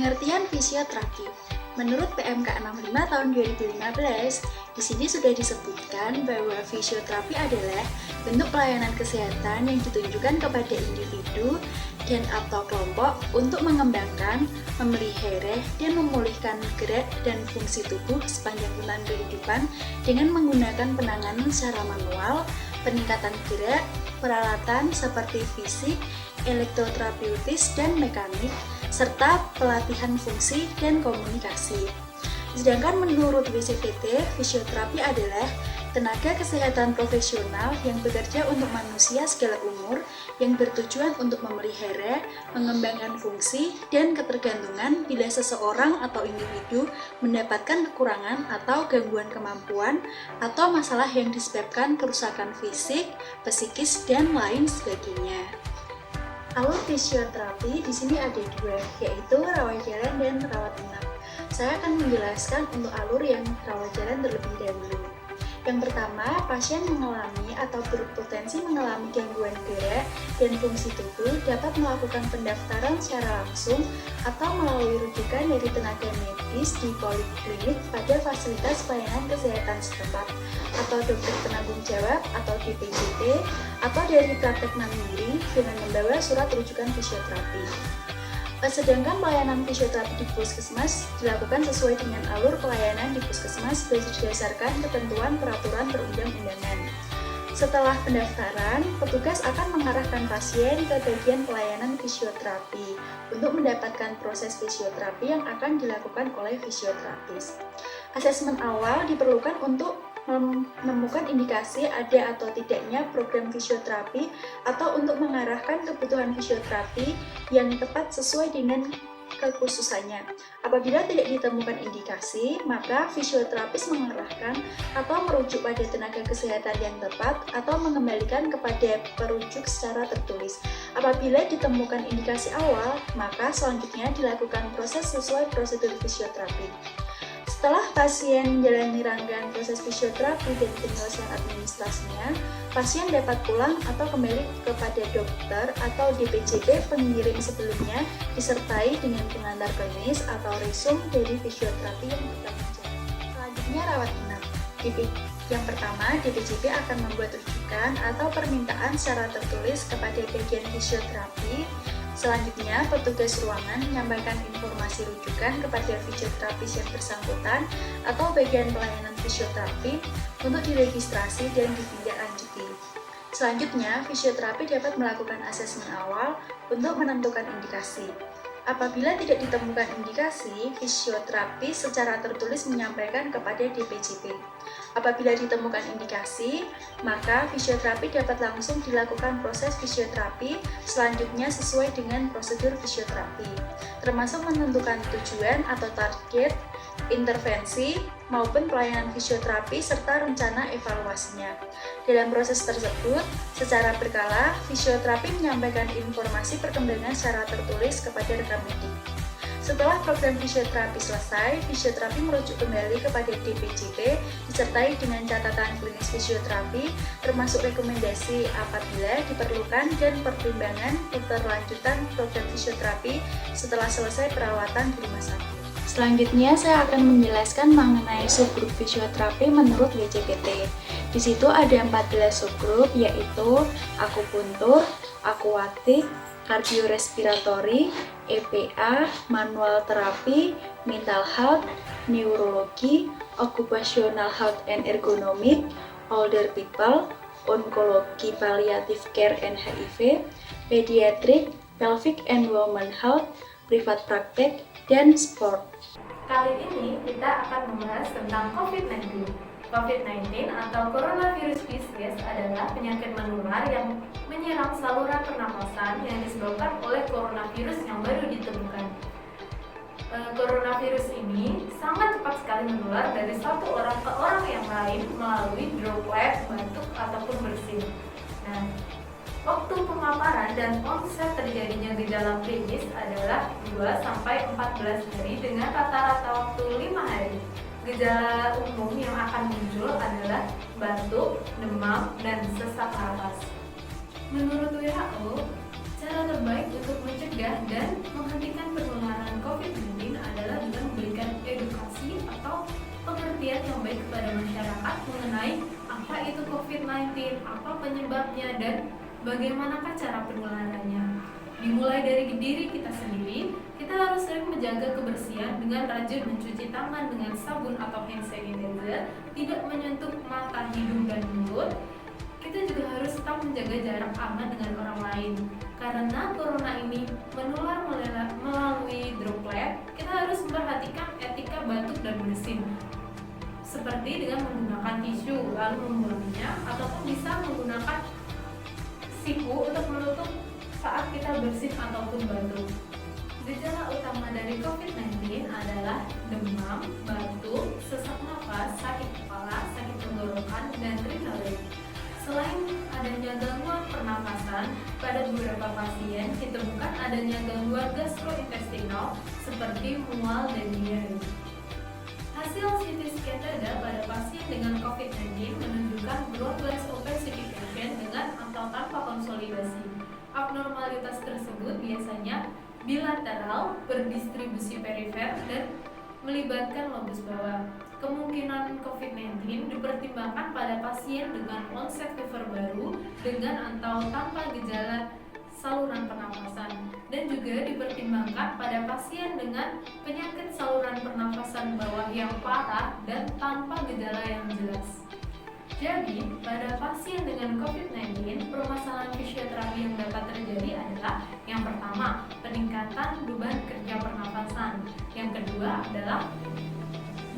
Pengertian fisioterapi. Menurut PMK 65 tahun 2015, di sini sudah disebutkan bahwa fisioterapi adalah bentuk pelayanan kesehatan yang ditunjukkan kepada individu dan atau kelompok untuk mengembangkan, memelihara, dan memulihkan gerak dan fungsi tubuh sepanjang runtuhan kehidupan dengan menggunakan penanganan secara manual, peningkatan gerak, peralatan seperti fisik, elektroterapeutis, dan mekanik, serta pelatihan fungsi dan komunikasi. Sedangkan menurut WCPT, fisioterapi adalah tenaga kesehatan profesional yang bekerja untuk manusia segala umur yang bertujuan untuk memelihara, mengembangkan fungsi, dan ketergantungan bila seseorang atau individu mendapatkan kekurangan atau gangguan kemampuan atau masalah yang disebabkan kerusakan fisik, psikis, dan lain sebagainya. Alur fisioterapi di sini ada dua, yaitu rawat jalan dan rawat inap. Saya akan menjelaskan untuk alur yang rawat jalan terlebih dahulu. Yang pertama, pasien mengalami atau berpotensi mengalami gangguan gerak dan fungsi tubuh dapat melakukan pendaftaran secara langsung atau melalui rujukan dari tenaga medis di poliklinik pada fasilitas pelayanan kesehatan setempat atau dokter penanggung jawab atau DPJP atau dari praktek mandiri dengan membawa surat rujukan fisioterapi. Sedangkan pelayanan fisioterapi di puskesmas dilakukan sesuai dengan alur pelayanan di puskesmas berdasarkan ketentuan peraturan perundang-undangan. Setelah pendaftaran, petugas akan mengarahkan pasien ke bagian pelayanan fisioterapi untuk mendapatkan proses fisioterapi yang akan dilakukan oleh fisioterapis. Asesmen awal diperlukan untuk menemukan indikasi ada atau tidaknya program fisioterapi atau untuk mengarahkan kebutuhan fisioterapi yang tepat sesuai dengan kekhususannya. Apabila tidak ditemukan indikasi, maka fisioterapis mengarahkan atau merujuk pada tenaga kesehatan yang tepat atau mengembalikan kepada perujuk secara tertulis. Apabila ditemukan indikasi awal, maka selanjutnya dilakukan proses sesuai prosedur fisioterapi. Setelah pasien menjalani rangkaian proses fisioterapi dan penyelesaian administrasinya, pasien dapat pulang atau kembali kepada dokter atau DPJP pengirim sebelumnya disertai dengan pengantar klinis atau resum dari fisioterapi yang bertanggung jawab. Selanjutnya rawat inap. Yang pertama, DPJP akan membuat rujukan atau permintaan secara tertulis kepada bagian fisioterapi. Selanjutnya, petugas ruangan menyampaikan informasi rujukan kepada fisioterapis yang bersangkutan atau bagian pelayanan fisioterapi untuk diregistrasi dan ditindaklanjuti. Selanjutnya, fisioterapi dapat melakukan asesmen awal untuk menentukan indikasi. Apabila tidak ditemukan indikasi, fisioterapi secara tertulis menyampaikan kepada DPJP. Apabila ditemukan indikasi, maka fisioterapi dapat langsung dilakukan proses fisioterapi selanjutnya sesuai dengan prosedur fisioterapi, termasuk menentukan tujuan atau target, intervensi, maupun pelayanan fisioterapi serta rencana evaluasinya. Dalam proses tersebut, secara berkala, fisioterapi menyampaikan informasi perkembangan secara tertulis kepada rekan medik. Setelah program fisioterapi selesai, fisioterapi merujuk kembali kepada DPJP disertai dengan catatan klinis fisioterapi, termasuk rekomendasi apabila diperlukan dan pertimbangan keberlanjutan program fisioterapi setelah selesai perawatan di rumah sakit. Selanjutnya, saya akan menjelaskan mengenai subgrup fisioterapi menurut WCPT. Di situ ada 14 subgrup, yaitu akupuntur, akuatik, kardiorespiratory, EPA, manual terapi, mental health, neurologi, occupational health and ergonomic, older people, onkologi, palliative care and HIV, pediatric, pelvic and women health, private praktek, dan sport. Kali ini kita akan membahas tentang COVID-19. COVID-19 atau coronavirus disease adalah penyakit menular yang menyerang saluran pernapasan yang disebabkan oleh coronavirus yang baru ditemukan. Coronavirus ini sangat cepat sekali menular dari satu orang ke orang yang lain melalui droplet, batuk, ataupun bersin. Nah, waktu pemaparan dan onset terjadinya gejala klinis adalah 2-14 hari dengan rata-rata waktu 5 hari. Gejala umum yang akan muncul adalah batuk, demam, dan sesak napas. Menurut WHO, cara terbaik untuk mencegah dan menghentikan penularan COVID-19 baik kepada masyarakat mengenai apa itu COVID-19, apa penyebabnya, dan bagaimanakah cara penularannya. Dimulai dari diri kita sendiri, kita harus sering menjaga kebersihan dengan rajin mencuci tangan dengan sabun atau hand sanitizer, tidak menyentuh mata, hidung, dan mulut. Kita juga harus tetap menjaga jarak aman dengan orang lain. Karena corona ini menular melalui droplet, kita harus memperhatikan etika batuk dan bersin. Seperti dengan menggunakan tisu lalu membuangnya, ataupun bisa menggunakan siku untuk menutup saat kita bersin ataupun batuk. Gejala utama dari COVID-19 adalah demam, batuk, sesak nafas, sakit kepala, sakit tenggorokan, dan ringan. Selain adanya gangguan pernafasan, pada beberapa pasien ditemukan adanya gangguan gastrointestinal seperti mual dan diare. Hasil CT scan dada pada pasien dengan COVID-19 menunjukkan broad-based opacification dengan atau tanpa konsolidasi. Abnormalitas tersebut biasanya bilateral, berdistribusi perifer, dan melibatkan lobus bawah. Kemungkinan COVID-19 dipertimbangkan pada pasien dengan onset fever baru dengan atau tanpa gejala saluran pernafasan, dan juga dipertimbangkan pada pasien dengan penyakit saluran pernafasan bawah yang parah dan tanpa gejala yang jelas. Jadi, pada pasien dengan COVID-19, permasalahan fisioterapi yang dapat terjadi adalah yang pertama, peningkatan beban kerja pernafasan. Yang kedua adalah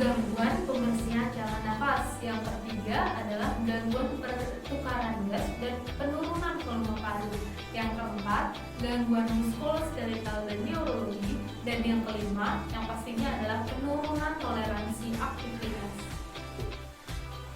gangguan pembersihan jalan nafas. Yang ketiga adalah gangguan pertukaran gas dan penurunan volume paru. Yang keempat, gangguan muskuloskeletal dan neurologi. Dan yang kelima, yang pastinya adalah penurunan toleransi aktivitas.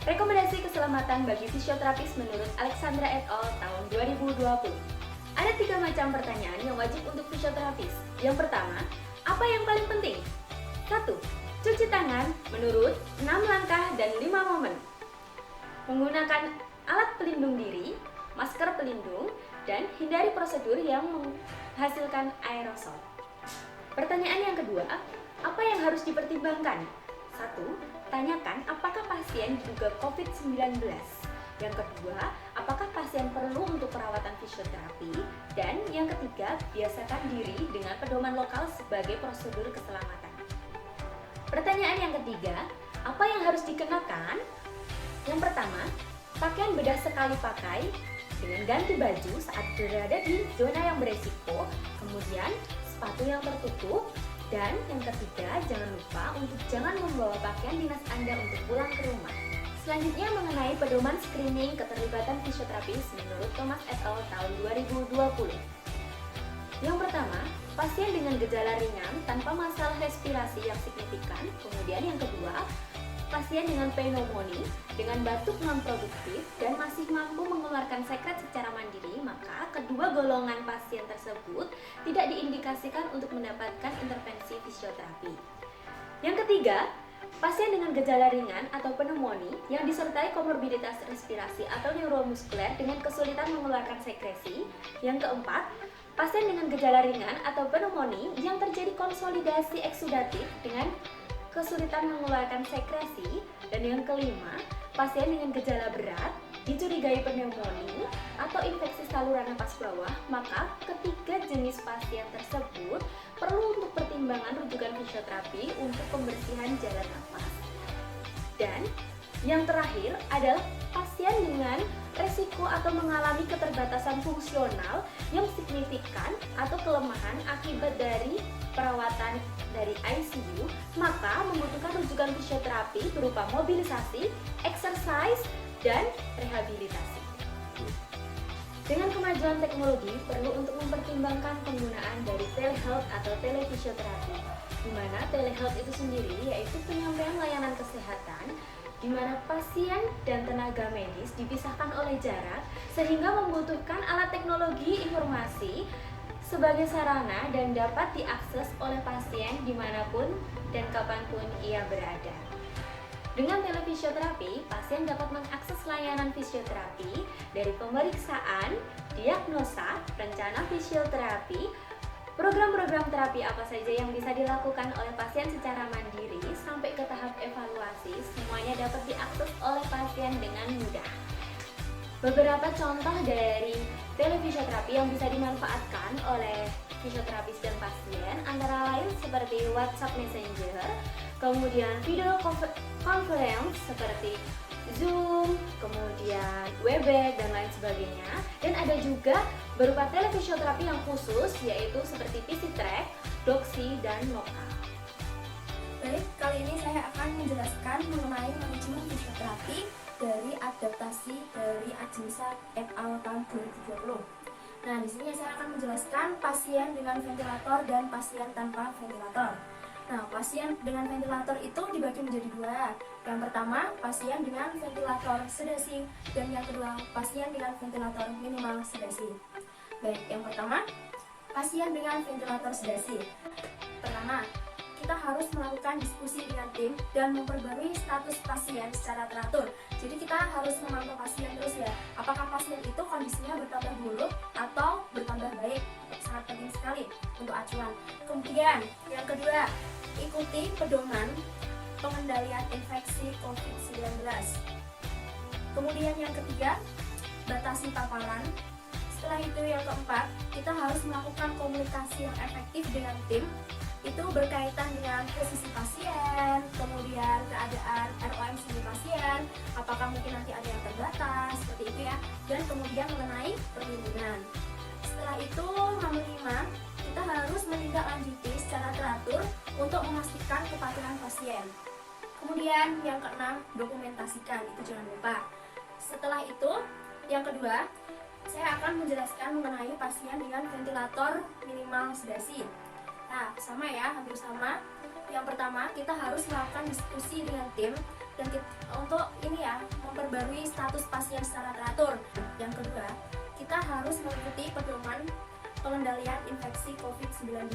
Rekomendasi keselamatan bagi fisioterapis menurut Alexandra et al. Tahun 2020. Ada 3 macam pertanyaan yang wajib untuk fisioterapis. Yang pertama, apa yang paling penting? 1. Cuci tangan menurut 6 langkah dan 5 momen. Menggunakan alat pelindung diri, masker pelindung, dan hindari prosedur yang menghasilkan aerosol. Pertanyaan yang kedua, apa yang harus dipertimbangkan? 1. Tanyakan apakah pasien diduga COVID-19. Yang kedua, apakah pasien perlu untuk perawatan fisioterapi? Dan yang ketiga, biasakan diri dengan pedoman lokal sebagai prosedur keselamatan. Pertanyaan yang ketiga, apa yang harus dikenakan? Yang pertama, pakaian bedah sekali pakai dengan ganti baju saat berada di zona yang beresiko, kemudian sepatu yang tertutup, dan yang ketiga, jangan lupa untuk jangan membawa pakaian dinas Anda untuk pulang ke rumah. Selanjutnya mengenai pedoman screening keterlibatan fisioterapis menurut Thomas et al. Tahun 2020. Yang pertama, pasien dengan gejala ringan tanpa masalah respirasi yang signifikan. Kemudian yang kedua, pasien dengan pneumonia dengan batuk non-produktif dan masih mampu mengeluarkan sekret secara mandiri, maka kedua golongan pasien tersebut tidak diindikasikan untuk mendapatkan intervensi fisioterapi. Yang ketiga, pasien dengan gejala ringan atau pneumonia yang disertai komorbiditas respirasi atau neuromuskuler dengan kesulitan mengeluarkan sekresi. Yang keempat, pasien dengan gejala ringan atau pneumonia yang terjadi konsolidasi eksudatif dengan kesulitan mengeluarkan sekresi. Dan yang kelima, pasien dengan gejala berat, dicurigai pneumonia atau infeksi saluran napas bawah, maka ketiga jenis pasien tersebut perlu untuk pertimbangan rujukan fisioterapi untuk pembersihan jalan napas. Dan yang terakhir adalah pasien dengan resiko atau mengalami keterbatasan fungsional yang signifikan atau kelemahan akibat dari perawatan dari ICU, maka membutuhkan rujukan fisioterapi berupa mobilisasi, exercise, dan rehabilitasi. Dengan kemajuan teknologi, perlu untuk mempertimbangkan penggunaan dari telehealth atau telefisioterapi, di mana telehealth itu sendiri yaitu penyampaian layanan kesehatan di mana pasien dan tenaga medis dipisahkan oleh jarak sehingga membutuhkan alat teknologi informasi sebagai sarana dan dapat diakses oleh pasien dimanapun dan kapanpun ia berada. Dengan telefisioterapi, pasien dapat mengakses layanan fisioterapi dari pemeriksaan, diagnosa, rencana fisioterapi, program Program-program terapi apa saja yang bisa dilakukan oleh pasien secara mandiri sampai ke tahap evaluasi semuanya dapat diakses oleh pasien dengan mudah. Beberapa contoh dari telefisioterapi yang bisa dimanfaatkan oleh fisioterapis dan pasien antara lain seperti WhatsApp Messenger, kemudian video conference seperti Zoom, kemudian Webex dan lain sebagainya. Dan ada juga berupa telefisioterapi yang khusus yaitu seperti PCTrack, Doxy, dan Lokal. Baik, kali ini saya akan menjelaskan mengenai manajemen fisioterapi dari adaptasi dari Ajinsa et al. Tahun 2020. Nah, di sini saya akan menjelaskan pasien dengan ventilator dan pasien tanpa ventilator. Nah, pasien dengan ventilator itu dibagi menjadi dua. Yang pertama, pasien dengan ventilator sedasi, dan yang kedua, pasien dengan ventilator minimal sedasi. Baik, yang pertama, pasien dengan ventilator sedasi. Pertama, kita harus melakukan diskusi dengan tim dan memperbarui status pasien secara teratur. Jadi kita harus memantau pasien terus ya. Apakah pasien itu kondisinya bertambah buruk atau bertambah baik? Sangat penting sekali untuk acuan. Kemudian yang kedua, ikuti pedoman pengendalian infeksi COVID-19. Kemudian yang ketiga, batasi paparan. Setelah itu yang keempat, kita harus melakukan komunikasi yang efektif dengan tim. Itu berkaitan dengan posisi pasien, kemudian keadaan ROM sendiri pasien, apakah mungkin nanti ada yang terbatas, seperti itu ya, dan kemudian mengenai perlindungan. Setelah itu, nomor 5, kita harus menindaklanjuti secara teratur untuk memastikan kepatuhan pasien. Kemudian yang keenam, dokumentasikan, itu jangan lupa. Setelah itu, yang kedua, saya akan menjelaskan mengenai pasien dengan ventilator minimal sedasi. Nah, sama ya, hampir sama. Yang pertama, kita harus melakukan diskusi dengan tim dan untuk ini ya, memperbarui status pasien secara teratur. Yang kedua, kita harus mengikuti pedoman pengendalian infeksi COVID-19.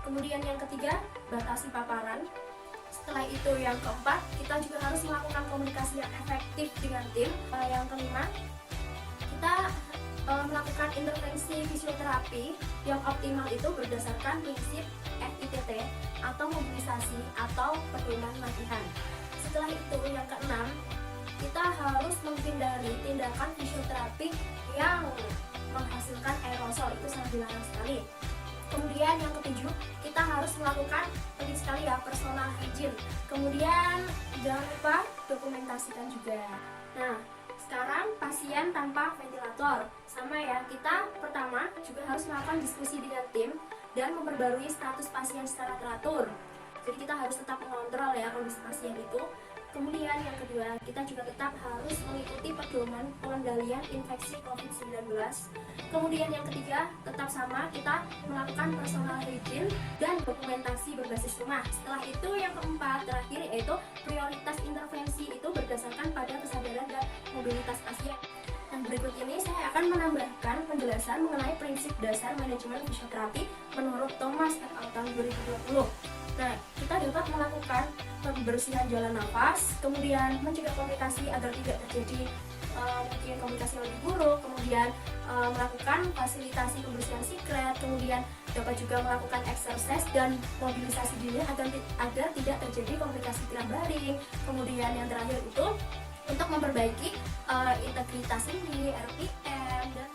Kemudian yang ketiga, batasi paparan. Setelah itu yang keempat, kita juga harus melakukan komunikasi yang efektif dengan tim. Yang kelima, kita melakukan intervensi fisioterapi yang optimal itu berdasarkan prinsip FITT atau mobilisasi atau pedoman latihan. Setelah itu yang keenam, kita harus menghindari tindakan fisioterapi yang menghasilkan aerosol, itu sangat dilarang sekali. Kemudian yang ketujuh, kita harus melakukan penting sekali ya, personal hygiene. Kemudian jangan lupa dokumentasikan juga. Nah, sekarang pasien tanpa ventilator. Sama ya, kita pertama juga harus melakukan diskusi dengan tim dan memperbarui status pasien secara teratur. Jadi kita harus tetap mengontrol ya kondisi pasien itu. Kemudian yang kedua, kita juga tetap harus mengikuti pedoman pengendalian infeksi COVID-19. Kemudian yang ketiga, tetap sama, kita melakukan personal hygiene dan dokumentasi berbasis rumah. Setelah itu yang keempat, terakhir yaitu prioritas intervensi itu berdasarkan pada kesadaran dan mobilitas pasien. Nah, berikut ini saya akan menambahkan penjelasan mengenai prinsip dasar manajemen fisioterapi menurut Thomas et al. Tahun 2020. Nah, kita dapat melakukan pembersihan jalan nafas, kemudian mencegah komplikasi agar tidak terjadi mungkin komplikasi yang lebih buruk, kemudian melakukan fasilitasi pembersihan siklet, kemudian dapat juga melakukan exercise dan mobilisasi diri agar tidak terjadi komplikasi tilang baring. Kemudian yang terakhir itu untuk memperbaiki integritas sendi, RPM, dan